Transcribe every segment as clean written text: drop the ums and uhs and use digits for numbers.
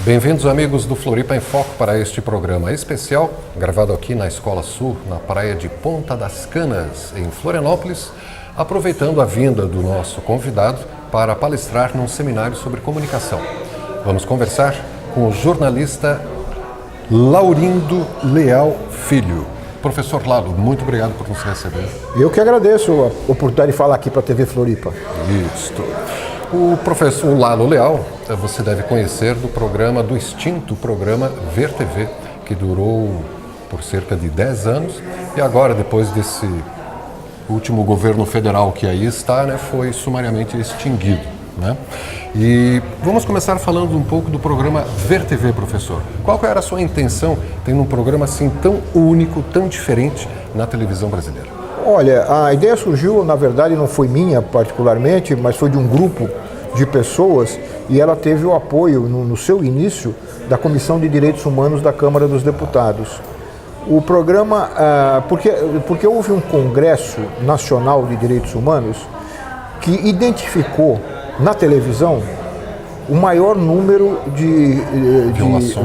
Bem-vindos, amigos do Floripa em Foco, para este programa especial, gravado aqui na Escola Sul, na praia de Ponta das Canas, em Florianópolis, aproveitando a vinda do nosso convidado para palestrar num seminário sobre comunicação. Vamos conversar com o jornalista Laurindo Leal Filho. Professor Lalo, muito obrigado por nos receber. Eu que agradeço a oportunidade de falar aqui para a TV Floripa. Isso. O professor Lalo Leal, você deve conhecer do extinto programa Ver TV, que durou por cerca de 10 anos e agora, depois desse último governo federal que aí está, foi sumariamente extinguido. E vamos começar falando um pouco do programa Ver TV, professor. Qual era a sua intenção tendo um programa assim tão único, tão diferente na televisão brasileira? Olha, a ideia surgiu, na verdade, não foi minha particularmente, mas foi de um grupo de pessoas e ela teve o apoio, no seu início, da Comissão de Direitos Humanos da Câmara dos Deputados. O programa, porque houve um Congresso Nacional de Direitos Humanos que identificou na televisão o maior número de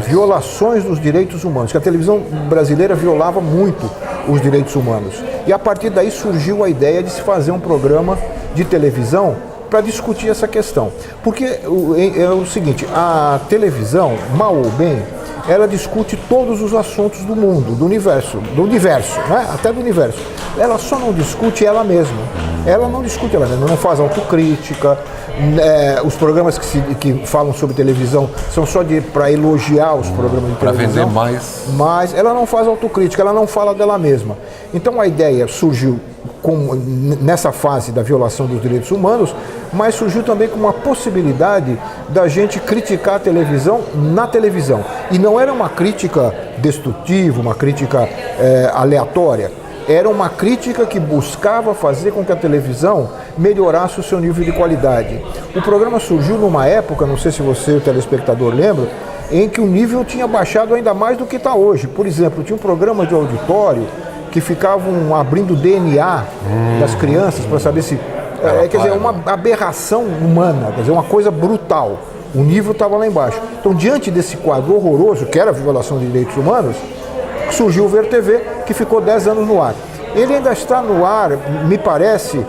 violações dos direitos humanos, que a televisão brasileira violava muito os direitos humanos. E a partir daí surgiu a ideia de se fazer um programa de televisão para discutir essa questão. Porque é o seguinte, a televisão, mal ou bem, ela discute todos os assuntos do mundo, do universo, até do universo. Ela só não discute ela mesma. Ela não discute ela mesma, não faz autocrítica. Os programas que falam sobre televisão são só para elogiar os programas de televisão. Para vender mais. Mas ela não faz autocrítica, ela não fala dela mesma. Então a ideia surgiu nessa fase da violação dos direitos humanos, mas surgiu também com uma possibilidade da gente criticar a televisão na televisão. E não era uma crítica destrutiva, uma crítica aleatória. Era uma crítica que buscava fazer com que a televisão melhorasse o seu nível de qualidade. O programa surgiu numa época, não sei se você, o telespectador, lembra, em que o nível tinha baixado ainda mais do que está hoje. Por exemplo, tinha um programa de auditório que ficavam abrindo DNA das crianças para saber se... quer dizer, uma aberração humana, quer dizer, uma coisa brutal. O nível estava lá embaixo. Então, diante desse quadro horroroso, que era a violação de direitos humanos, surgiu o Ver TV, que ficou 10 anos no ar. Ele ainda está no ar, me parece,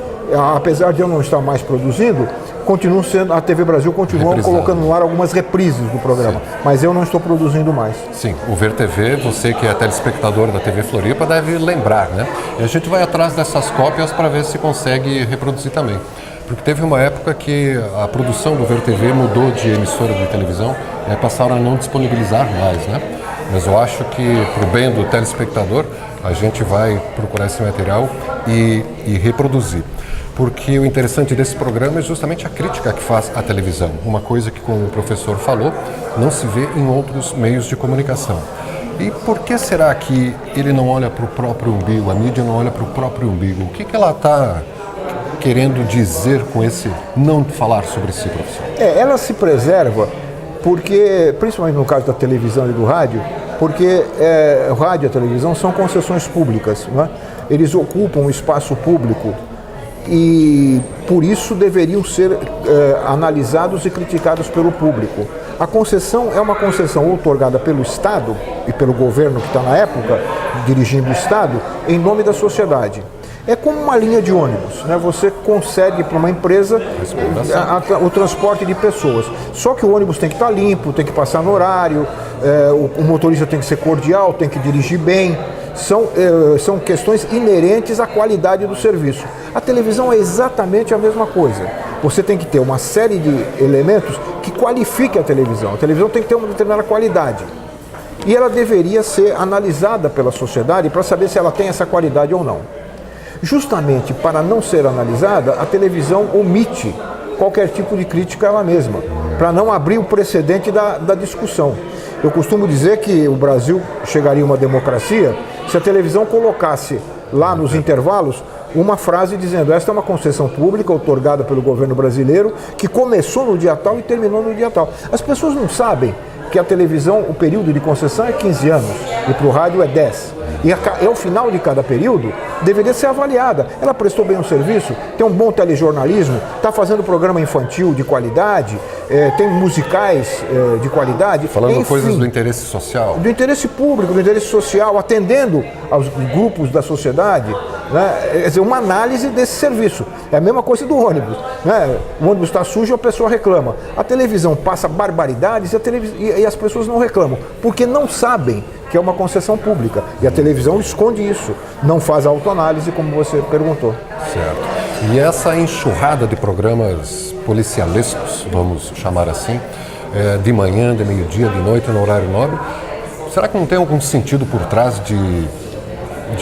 apesar de eu não estar mais produzindo, continua sendo, a TV Brasil continua colocando no ar algumas reprises do programa, sim, mas eu não estou produzindo mais. Sim, o Ver TV, você que é telespectador da TV Floripa deve lembrar, E a gente vai atrás dessas cópias para ver se consegue reproduzir também. Porque teve uma época que a produção do Ver TV mudou de emissora de televisão, passaram a não disponibilizar mais, Mas eu acho que, para o bem do telespectador, a gente vai procurar esse material e reproduzir. Porque o interessante desse programa é justamente a crítica que faz à televisão. Uma coisa que, como o professor falou, não se vê em outros meios de comunicação. E por que será que ele não olha para o próprio umbigo, a mídia não olha para o próprio umbigo? O que ela está querendo dizer com esse não falar sobre si, professor? Ela se preserva porque, principalmente no caso da televisão e do rádio, porque o rádio e a televisão são concessões públicas, Eles ocupam um espaço público e, por isso, deveriam ser analisados e criticados pelo público. A concessão é uma concessão outorgada pelo Estado e pelo governo que está na época, dirigindo o Estado, em nome da sociedade. É como uma linha de ônibus, Você concede para uma empresa o transporte de pessoas. Só que o ônibus tem que estar limpo, tem que passar no horário, o motorista tem que ser cordial, tem que dirigir bem. São questões inerentes à qualidade do serviço. A televisão é exatamente a mesma coisa. Você tem que ter uma série de elementos que qualifiquem a televisão. A televisão tem que ter uma determinada qualidade. E ela deveria ser analisada pela sociedade para saber se ela tem essa qualidade ou não. Justamente para não ser analisada, a televisão omite qualquer tipo de crítica a ela mesma, para não abrir o precedente da discussão. Eu costumo dizer que o Brasil chegaria a uma democracia se a televisão colocasse lá nos intervalos uma frase dizendo: esta é uma concessão pública outorgada pelo governo brasileiro que começou no dia tal e terminou no dia tal. As pessoas não sabem que a televisão, o período de concessão é 15 anos e para o rádio é 10. E ao final de cada período, deveria ser avaliada. Ela prestou bem o serviço, tem um bom telejornalismo, está fazendo programa infantil de qualidade, tem musicais de qualidade. Falando enfim, coisas do interesse social. Do interesse público, do interesse social, atendendo aos grupos da sociedade, né? Quer dizer, uma análise desse serviço. É a mesma coisa do ônibus, né? O ônibus está sujo, a pessoa reclama. A televisão passa barbaridades e as pessoas não reclamam, porque não sabem que é uma concessão pública. E a televisão esconde isso, não faz autoanálise, como você perguntou. Certo. E essa enxurrada de programas policialescos, vamos chamar assim, de manhã, de meio-dia, de noite, no horário nobre, será que não tem algum sentido por trás de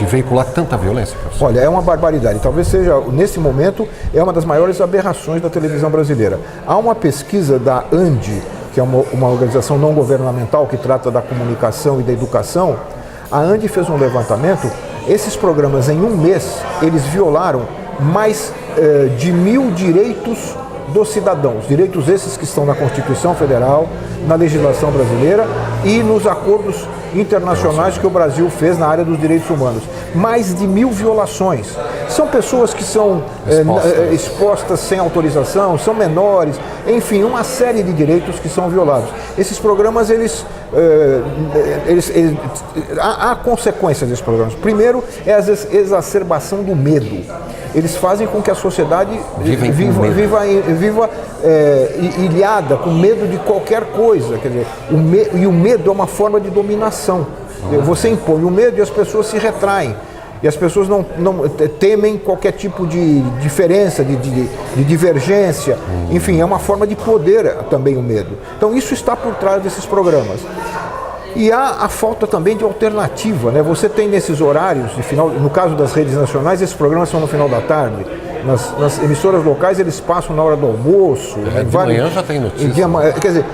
veicular tanta violência, professor? Olha, é uma barbaridade. Talvez seja, nesse momento, é uma das maiores aberrações da televisão brasileira. Há uma pesquisa da ANDI, que é uma organização não governamental que trata da comunicação e da educação. A ANDI fez um levantamento. Esses programas, em um mês, eles violaram mais de 1.000 direitos dos cidadãos. Direitos esses que estão na Constituição Federal, na legislação brasileira e nos acordos internacionais que o Brasil fez na área dos direitos humanos. Mais de 1.000 violações. São pessoas que são expostas sem autorização, são menores, enfim, uma série de direitos que são violados. Esses programas, há consequências desses programas. Primeiro é a exacerbação do medo. Eles fazem com que a sociedade viva ilhada, com medo de qualquer coisa. Quer dizer, o medo é uma forma de dominação. Você impõe o medo e as pessoas se retraem. E as pessoas não temem qualquer tipo de diferença, de divergência. Enfim, é uma forma de poder também o medo. Então isso está por trás desses programas. E há a falta também de alternativa, né? Você tem nesses horários, no caso das redes nacionais, esses programas são no final da tarde. Nas emissoras locais eles passam na hora do almoço. De manhã já tem notícia. Quer dizer,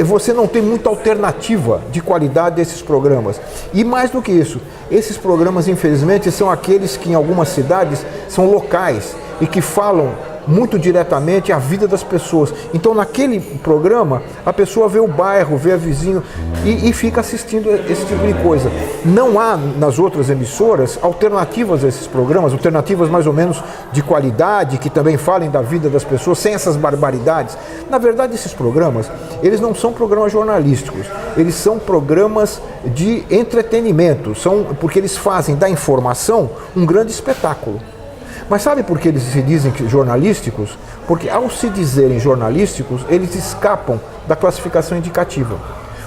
você não tem muita alternativa de qualidade desses programas. E mais do que isso, esses programas, infelizmente, são aqueles que em algumas cidades são locais e que falam muito diretamente a vida das pessoas. Então, naquele programa, a pessoa vê o bairro, vê a vizinho e fica assistindo esse tipo de coisa. Não há, nas outras emissoras, alternativas a esses programas, alternativas mais ou menos de qualidade, que também falem da vida das pessoas, sem essas barbaridades. Na verdade, esses programas, eles não são programas jornalísticos, eles são programas de entretenimento, porque eles fazem da informação um grande espetáculo. Mas sabe por que eles se dizem jornalísticos? Porque ao se dizerem jornalísticos, eles escapam da classificação indicativa.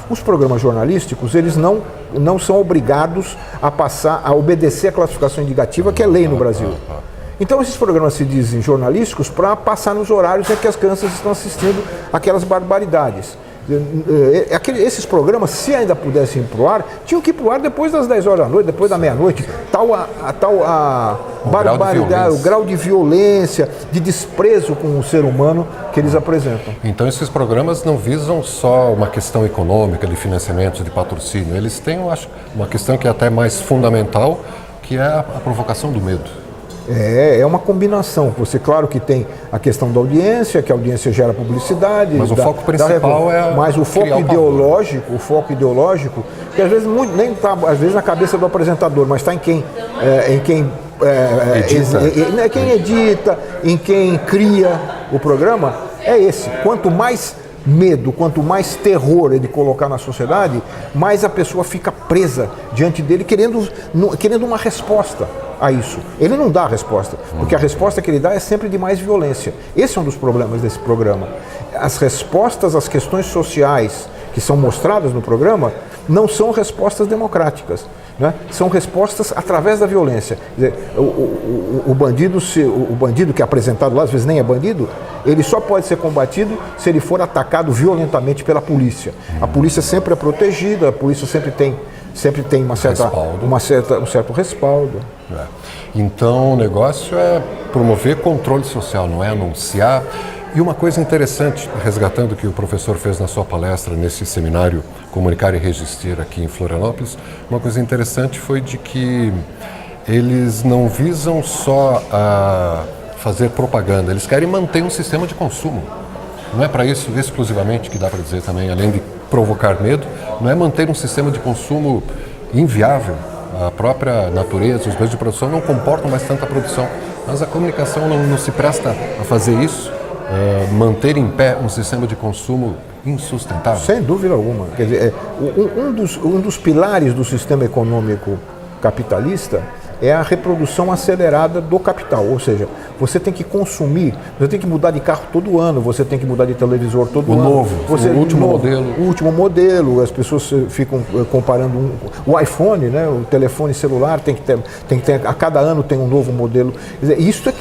Os programas jornalísticos, eles não são obrigados a obedecer a classificação indicativa, que é lei no Brasil. Então esses programas se dizem jornalísticos para passar nos horários em que as crianças estão assistindo aquelas barbaridades. Esses programas, se ainda pudessem ir para o ar, tinham que ir para o ar depois das 10 horas da noite, depois da meia-noite. A barbaridade, o grau de violência, de desprezo com o ser humano que eles apresentam. Então esses programas não visam só uma questão econômica, de financiamento, de patrocínio. Eles têm, eu acho, uma questão que é até mais fundamental, que é a provocação do medo. É uma combinação. Você, claro que tem a questão da audiência, que a audiência gera publicidade. Mas o foco principal mas o foco ideológico, que às vezes nem está às vezes na cabeça do apresentador, mas está em quem edita, em quem cria o programa, é esse. Quanto mais medo, quanto mais terror ele colocar na sociedade, mais a pessoa fica presa diante dele, querendo uma resposta a isso. Ele não dá a resposta, porque a resposta que ele dá é sempre de mais violência. Esse é um dos problemas desse programa. As respostas às questões sociais que são mostradas no programa não são respostas democráticas, né? São respostas através da violência. Quer dizer, o bandido que é apresentado lá, às vezes nem é bandido, ele só pode ser combatido se ele for atacado violentamente pela polícia. A polícia sempre é protegida, a polícia sempre tem um certo respaldo. Então o negócio é promover controle social, não é anunciar. E uma coisa interessante, resgatando o que o professor fez na sua palestra nesse seminário Comunicar e Resistir aqui em Florianópolis, uma coisa interessante foi de que eles não visam só a fazer propaganda, eles querem manter um sistema de consumo. Não é para isso exclusivamente que dá para dizer também, além de provocar medo, não é manter um sistema de consumo inviável, A própria natureza, os meios de produção não comportam mais tanta produção. Mas a comunicação não se presta a fazer isso, manter em pé um sistema de consumo insustentável. Sem dúvida alguma. Quer dizer, um dos pilares do sistema econômico capitalista é a reprodução acelerada do capital, ou seja, você tem que consumir, você tem que mudar de carro todo ano, você tem que mudar de televisor todo ano. O último modelo. O último modelo, as pessoas ficam comparando o iPhone, né, o telefone celular, tem que ter, a cada ano tem um novo modelo. Quer dizer, isso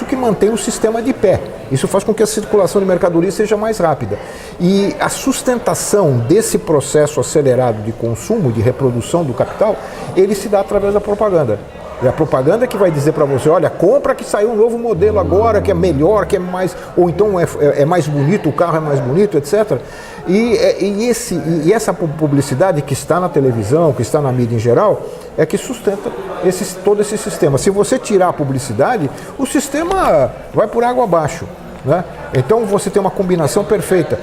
que mantém o sistema de pé, isso faz com que a circulação de mercadorias seja mais rápida. E a sustentação desse processo acelerado de consumo, de reprodução do capital, ele se dá através da propaganda. É a propaganda que vai dizer para você, olha, compra que saiu um novo modelo agora, que é melhor, que é mais, ou então é mais bonito, o carro é mais bonito, etc. E essa publicidade que está na televisão, que está na mídia em geral, é que sustenta todo esse sistema. Se você tirar a publicidade, o sistema vai por água abaixo. Né? Então você tem uma combinação perfeita.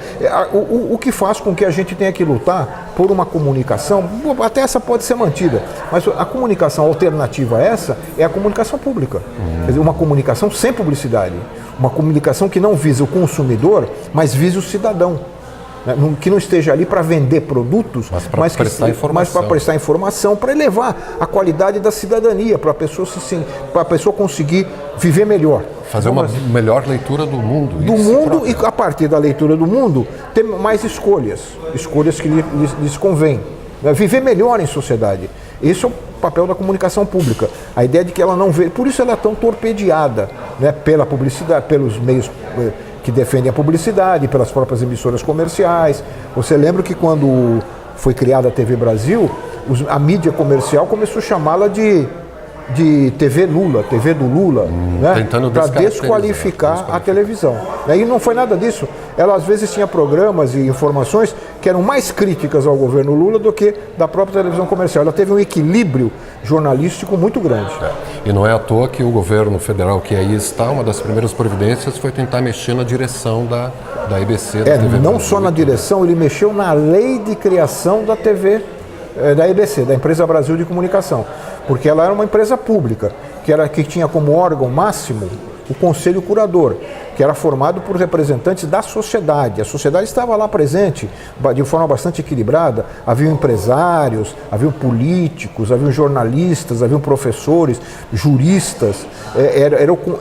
O que faz com que a gente tenha que lutar por uma comunicação, até essa pode ser mantida, mas a comunicação alternativa a essa é a comunicação pública. Quer dizer, uma comunicação sem publicidade, uma comunicação que não visa o consumidor, mas visa o cidadão. Que não esteja ali para vender produtos, mas para prestar informação, para elevar a qualidade da cidadania, para a pessoa conseguir viver melhor. Fazer uma melhor leitura do mundo. E a partir da leitura do mundo, ter mais escolhas que lhes convém. Viver melhor em sociedade. Esse é o papel da comunicação pública. A ideia de que ela não vê, por isso ela é tão torpedeada, né, pela publicidade, pelos meios que defendem a publicidade, pelas próprias emissoras comerciais. Você lembra que quando foi criada a TV Brasil, a mídia comercial começou a chamá-la de TV Lula, TV do Lula, né? Para desqualificar a televisão. E não foi nada disso. Ela às vezes tinha programas e informações que eram mais críticas ao governo Lula do que da própria televisão comercial. Ela teve um equilíbrio jornalístico muito grande. E não é à toa que o governo federal que aí está, uma das primeiras providências foi tentar mexer na direção da EBC, da TV não só na direção, ele mexeu na lei de criação da TV, da EBC, da Empresa Brasil de Comunicação, porque ela era uma empresa pública, que tinha como órgão máximo o Conselho Curador, que era formado por representantes da sociedade. A sociedade estava lá presente de forma bastante equilibrada. Havia empresários, havia políticos, havia jornalistas, havia professores, juristas.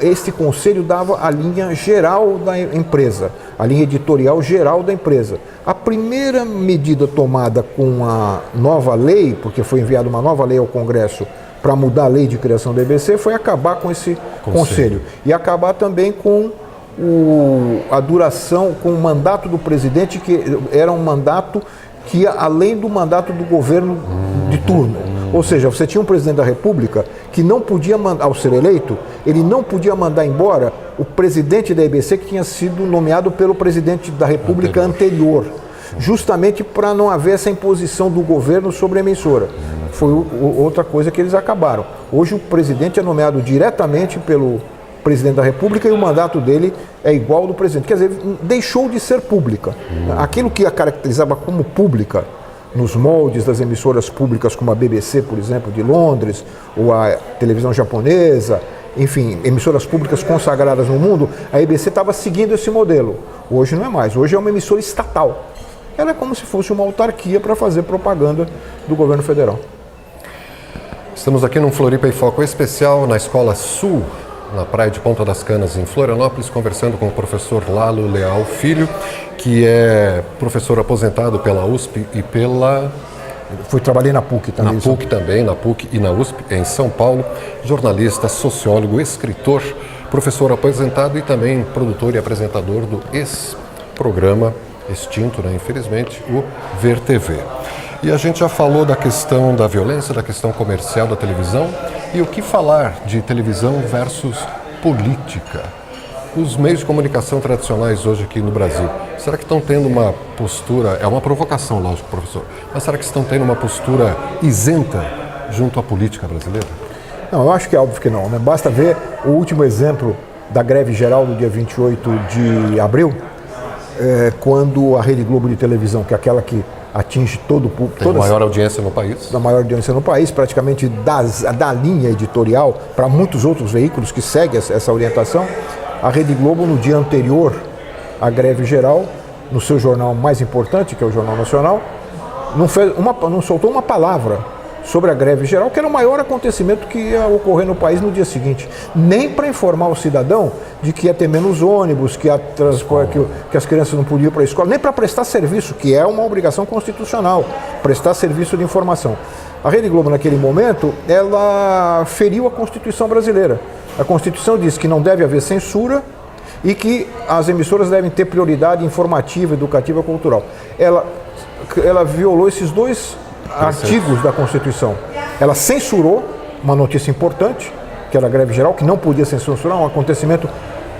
Este conselho dava a linha geral da empresa, a linha editorial geral da empresa. A primeira medida tomada com a nova lei, porque foi enviada uma nova lei ao Congresso para mudar a lei de criação da EBC, foi acabar com esse conselho. E acabar também com a duração, com o mandato do presidente, que era um mandato que ia além do mandato do governo de turno. Ou seja, você tinha um presidente da República que não podia mandar, ao ser eleito, ele não podia mandar embora o presidente da EBC que tinha sido nomeado pelo presidente da República anterior, justamente para não haver essa imposição do governo sobre a emissora. Foi outra coisa que eles acabaram. Hoje o presidente é nomeado diretamente pelo presidente da República e o mandato dele é igual ao do presidente. Quer dizer, deixou de ser pública. Aquilo que a caracterizava como pública, nos moldes das emissoras públicas como a BBC, por exemplo, de Londres, ou a televisão japonesa, enfim, emissoras públicas consagradas no mundo, a EBC estava seguindo esse modelo. Hoje não é mais, hoje é uma emissora estatal. Ela é como se fosse uma autarquia para fazer propaganda do governo federal. Estamos aqui num Floripa em Foco especial na Escola Sul, na Praia de Ponta das Canas, em Florianópolis, conversando com o professor Lalo Leal Filho, que é professor aposentado pela USP e pela... Trabalhei na PUC também. Na PUC também, na PUC e na USP, em São Paulo, jornalista, sociólogo, escritor, professor aposentado e também produtor e apresentador do ex-programa extinto, né, infelizmente, o Ver TV. E a gente já falou da questão da violência, da questão comercial da televisão e o que falar de televisão versus política. Os meios de comunicação tradicionais hoje aqui no Brasil, será que estão tendo uma postura, é uma provocação, lógico, professor, mas será que estão tendo uma postura isenta junto à política brasileira? Não, eu acho que é óbvio que não, né? Basta ver o último exemplo da greve geral do dia 28 de abril, quando a Rede Globo de televisão, que é aquela que atinge todo o público. Tem a maior audiência no país. A maior audiência no país, praticamente da linha editorial para muitos outros veículos que seguem essa orientação. A Rede Globo, no dia anterior à greve geral, no seu jornal mais importante, que é o Jornal Nacional, não soltou uma palavra sobre a greve geral, que era o maior acontecimento que ia ocorrer no país no dia seguinte. Nem para informar o cidadão de que ia ter menos ônibus, que as crianças não podiam ir para a escola, nem para prestar serviço, que é uma obrigação constitucional, prestar serviço de informação. A Rede Globo, naquele momento, ela feriu a Constituição brasileira. A Constituição diz que não deve haver censura e que as emissoras devem ter prioridade informativa, educativa e cultural. Ela violou esses dois artigos da Constituição. Ela censurou uma notícia importante, que era a greve geral, que não podia ser censurar, um acontecimento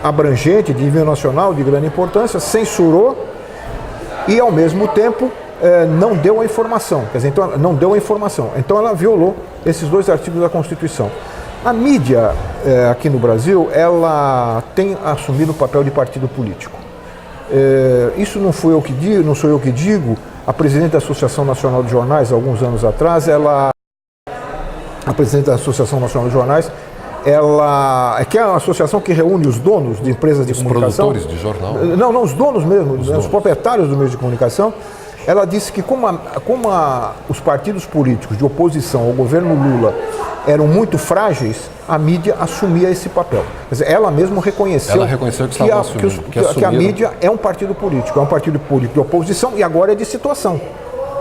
abrangente, de nível nacional, de grande importância, censurou e, ao mesmo tempo, não deu a informação. Quer dizer, então, não deu a informação. Então, ela violou esses dois artigos da Constituição. A mídia, aqui no Brasil, ela tem assumido o papel de partido político. Isso não sou eu que digo. A presidente da Associação Nacional de Jornais, alguns anos atrás, a presidente da Associação Nacional de Jornais, que é uma associação que reúne os donos de empresas de comunicação. Os produtores de jornal? Não, os donos mesmo, os proprietários dos meios de comunicação. Ela disse que como os partidos políticos de oposição ao governo Lula eram muito frágeis, a mídia assumia esse papel. Quer dizer, ela mesma reconheceu, que a mídia é um partido político de oposição e agora é de situação.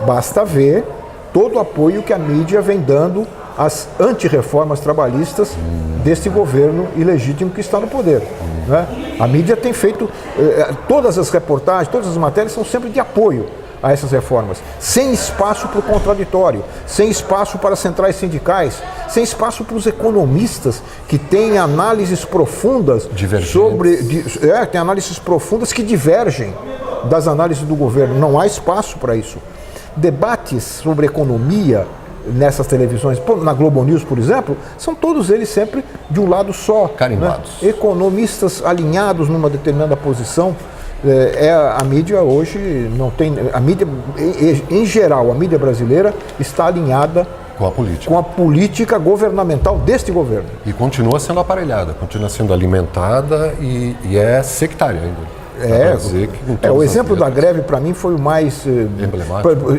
Basta ver todo o apoio que a mídia vem dando às antirreformas trabalhistas desse governo ilegítimo que está no poder. Né? A mídia tem feito, todas as reportagens, todas as matérias são sempre de apoio a essas reformas, sem espaço para o contraditório, sem espaço para centrais sindicais, sem espaço para os economistas que têm análises profundas tem análises profundas que divergem das análises do governo. Não há espaço para isso. Debates sobre economia nessas televisões, na Globo News, por exemplo, são todos eles sempre de um lado só. Carimbados. Né? Economistas alinhados numa determinada posição. A mídia hoje não tem. A mídia, em geral, a mídia brasileira está alinhada com a política governamental deste governo. E continua sendo aparelhada, continua sendo alimentada e é sectária ainda. O exemplo da greve, para mim, foi o mais emblemático.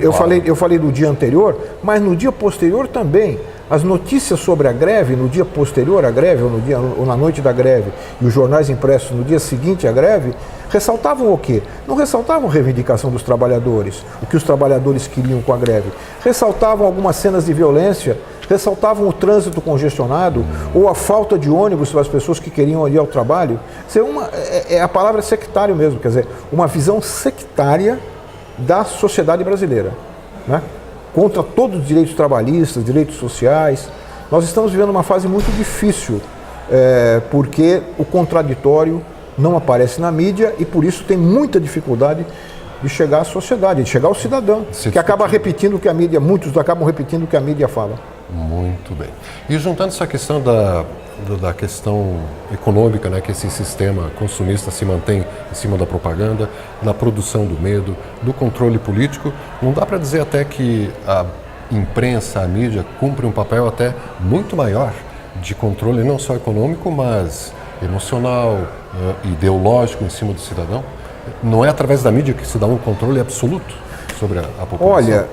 Eu falei do dia anterior, mas no dia posterior também. As notícias sobre a greve, no dia posterior à greve, ou na noite da greve, e os jornais impressos no dia seguinte à greve, ressaltavam o quê? Não ressaltavam a reivindicação dos trabalhadores, o que os trabalhadores queriam com a greve. Ressaltavam algumas cenas de violência, ressaltavam o trânsito congestionado, ou a falta de ônibus para as pessoas que queriam ir ao trabalho. A palavra é sectário mesmo, quer dizer, uma visão sectária da sociedade brasileira, né? Contra todos os direitos trabalhistas, direitos sociais. Nós estamos vivendo uma fase muito difícil, porque o contraditório não aparece na mídia e por isso tem muita dificuldade de chegar à sociedade, de chegar ao cidadão, que acaba repetindo o que a mídia, muitos acabam repetindo o que a mídia fala. Muito bem. E juntando essa questão da questão econômica, né, que esse sistema consumista se mantém em cima da propaganda, da produção do medo, do controle político, não dá para dizer até que a imprensa, a mídia, cumpre um papel até muito maior de controle não só econômico, mas emocional, ideológico em cima do cidadão? Não é através da mídia que se dá um controle absoluto sobre a população? Olha,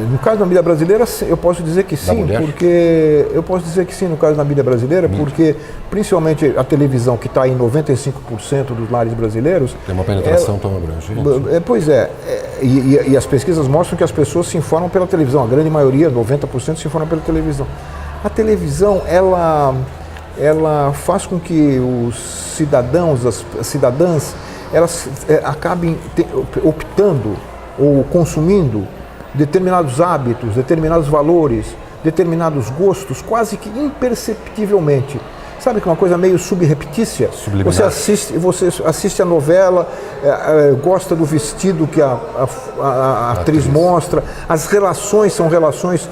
no caso da mídia brasileira, eu posso dizer que sim, no caso da mídia brasileira, porque principalmente a televisão, que está em 95% dos lares brasileiros... Tem uma penetração tão abrangente. Pois é, e as pesquisas mostram que as pessoas se informam pela televisão, a grande maioria, 90%, se informam pela televisão. A televisão, ela faz com que os cidadãos, as cidadãs, elas acabem optando ou consumindo determinados hábitos, determinados valores, determinados gostos, quase que imperceptivelmente. Sabe que uma coisa meio subreptícia? Subliminar. Você assiste a novela, gosta do vestido que a atriz mostra, as relações são relações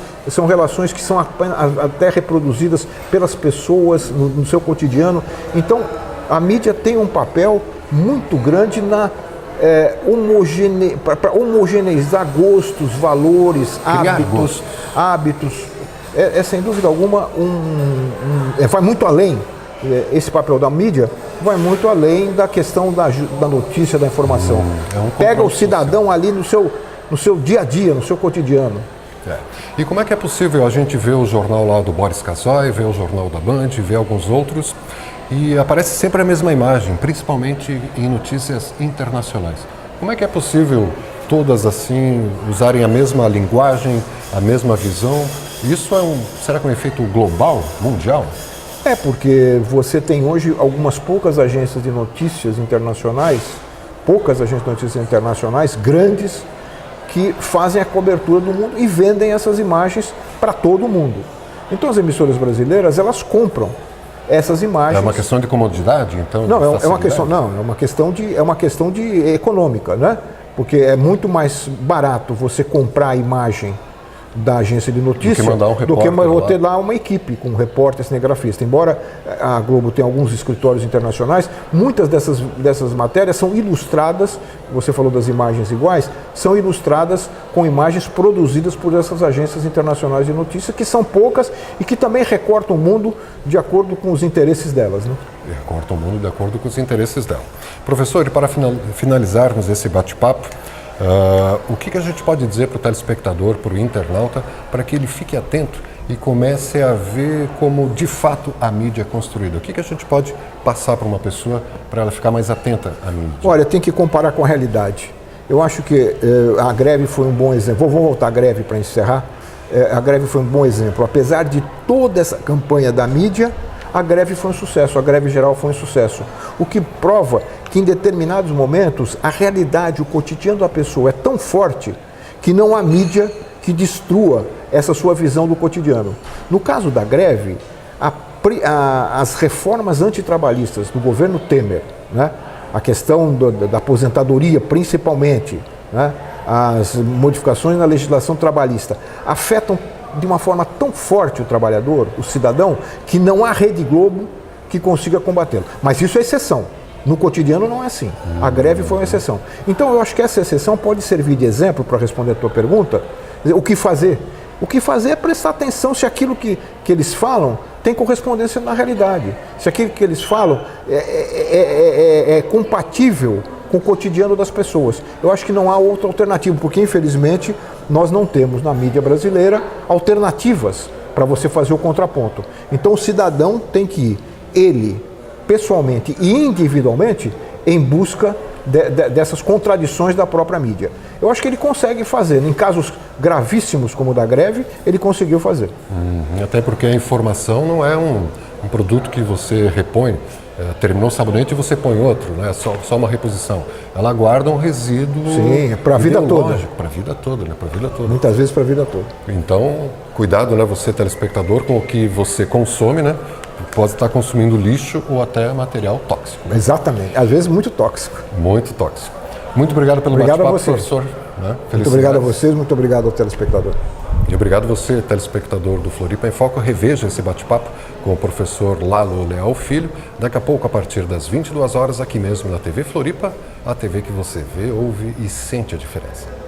que são até reproduzidas pelas pessoas no seu cotidiano. Então, a mídia tem um papel muito grande para homogeneizar gostos, valores, hábitos. É sem dúvida alguma vai muito além. Esse papel da mídia vai muito além da questão da notícia, da informação. Pega o cidadão ali no seu dia a dia, no seu cotidiano. E como é que é possível a gente ver o jornal lá do Boris Casoy, ver o jornal da Band, ver alguns outros, e aparece sempre a mesma imagem, principalmente em notícias internacionais? Como é que é possível todas assim usarem a mesma linguagem, a mesma visão? Isso será que é um efeito global, mundial? Porque você tem hoje algumas poucas agências de notícias internacionais, grandes, que fazem a cobertura do mundo e vendem essas imagens para todo mundo. Então as emissoras brasileiras, elas compram essas imagens. É uma questão de comodidade, então? Não, é uma questão de econômica, né? Porque é muito mais barato você comprar a imagem da agência de notícia do que ter lá uma equipe com repórter, cinegrafista. Embora a Globo tenha alguns escritórios internacionais, muitas dessas matérias são ilustradas, você falou das imagens iguais, são ilustradas com imagens produzidas por essas agências internacionais de notícia, que são poucas e que também recortam o mundo de acordo com os interesses delas, né? Recortam o mundo de acordo com os interesses dela. Professor, e para finalizarmos esse bate-papo, o que a gente pode dizer para o telespectador, para o internauta, para que ele fique atento e comece a ver como de fato a mídia é construída? O que a gente pode passar para uma pessoa para ela ficar mais atenta à mídia? Olha, tem que comparar com a realidade. Eu acho que a greve foi um bom exemplo. Vou voltar à greve para encerrar. A greve foi um bom exemplo. Apesar de toda essa campanha da mídia, a greve foi um sucesso, a greve geral foi um sucesso. O que prova que em determinados momentos a realidade, o cotidiano da pessoa é tão forte que não há mídia que destrua essa sua visão do cotidiano. No caso da greve, as reformas antitrabalhistas do governo Temer, né, a questão da aposentadoria principalmente, né, as modificações na legislação trabalhista, afetam de uma forma tão forte o trabalhador, o cidadão, que não há Rede Globo que consiga combatê-lo. Mas isso é exceção. No cotidiano não é assim. A greve foi uma exceção. Então eu acho que essa exceção pode servir de exemplo para responder a tua pergunta. O que fazer? O que fazer é prestar atenção se aquilo que eles falam tem correspondência na realidade. Se aquilo que eles falam é compatível com o cotidiano das pessoas. Eu acho que não há outra alternativa, porque infelizmente nós não temos na mídia brasileira alternativas para você fazer o contraponto. Então o cidadão tem que ir, ele, pessoalmente e individualmente, em busca dessas contradições da própria mídia. Eu acho que ele consegue fazer, em casos gravíssimos como o da greve, ele conseguiu fazer. Até porque a informação não é um produto que você repõe. Terminou o sabonete e você põe outro, não é só uma reposição. Ela guarda um resíduo. Sim, para a vida toda. Para a vida toda, né? Para a vida toda. Muitas vezes para a vida toda. Então, cuidado, né, você telespectador, com o que você consome, né? Pode estar consumindo lixo ou até material tóxico. Né? Exatamente, às vezes muito tóxico. Muito tóxico. Muito obrigado pelo bate-papo, professor. Né? Muito obrigado a vocês, muito obrigado ao telespectador. E obrigado você, telespectador do Floripa em Foco. Reveja esse bate-papo com o professor Lalo Leal Filho, daqui a pouco a partir das 22 horas, aqui mesmo na TV Floripa, a TV que você vê, ouve e sente a diferença.